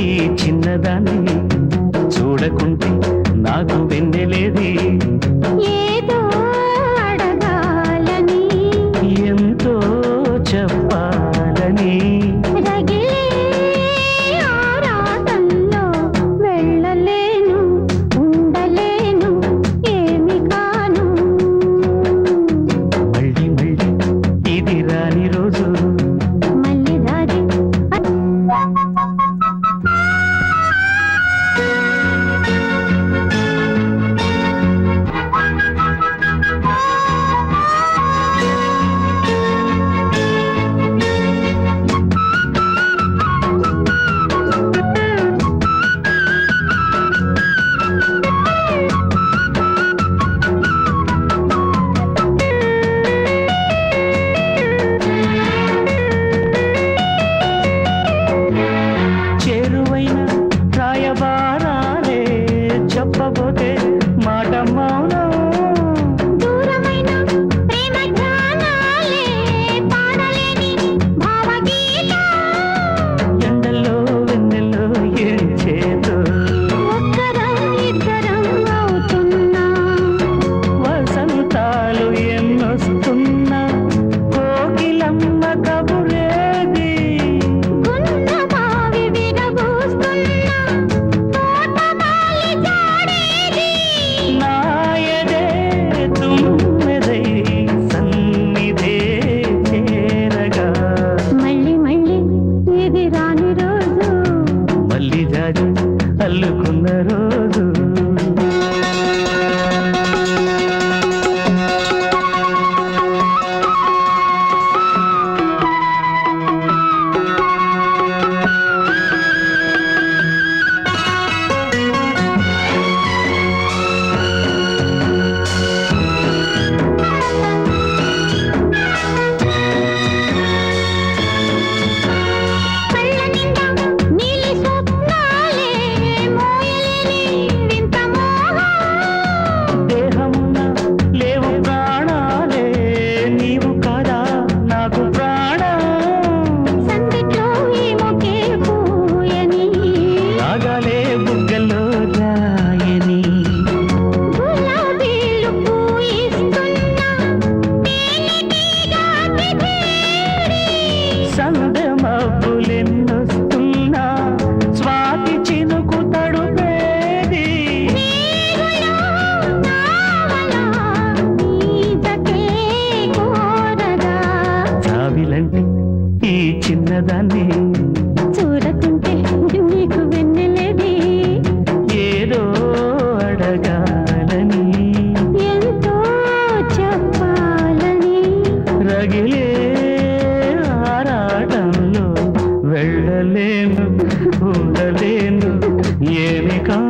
ఈ చిన్నదాన్ని చూడకుంటే నాకు వెన్నెలేది ఏదో అడగాలని ఎంతో చెప్పాలని రగిలే ఆరాటంలో వెళ్ళలేను ఉండలేను ఏమి కాను మళ్ళీ మళ్ళీ ఇది రాని రోజు మళ్ళీ రాజీ చెప్పబోతే మాట మౌనం దూరమైన ప్రేమ ధ్యానాలే పాడలేని భావగీత ఎండల్లో వెన్నెల్లో ఏం చేతో ఒక్కరం ఇద్దరం అవుతున్నా వసంతాలు ఎన్నొస్తున్నా కోకిలమ్మ కబురేది గున్న బావి విరబూస్తున్నా తోటమాలి జాడేది నాయదే తుమ్మెదై సన్నిధే చేరగా మళ్ళీ మళ్ళీ ఇది రాని రోజు మళ్ళీ జాజి అల్లుకున్న రోజు కళ్ళ నిండా నీలి స్వప్నాలే మోయలేని వింత మోహం దేహమున లేవు ప్రాణాలే నీవు కాదా నాకు ప్రాణం సందిట్లో ఏమొకే పూయని రాగాలే బుగ్గల్లో రాయని గులాబీలు పూయిస్తున్నా తేనెటీగా తిథేరి సందె మబ్బులెన్నొస్తున్నా స్వాతి చినుకు తడుపేది నీరులో నావలా నీజకే కోరగా చావిలంటే ఈ చిన్నదాన్ని చూడకుంటే నీకు వెన్నెలేది ఏదో అడగాలని ఎంతో చెప్పాలని రగిలే ఆరాటంలో వెళ్ళలేను ఉండలేను ఏమి కా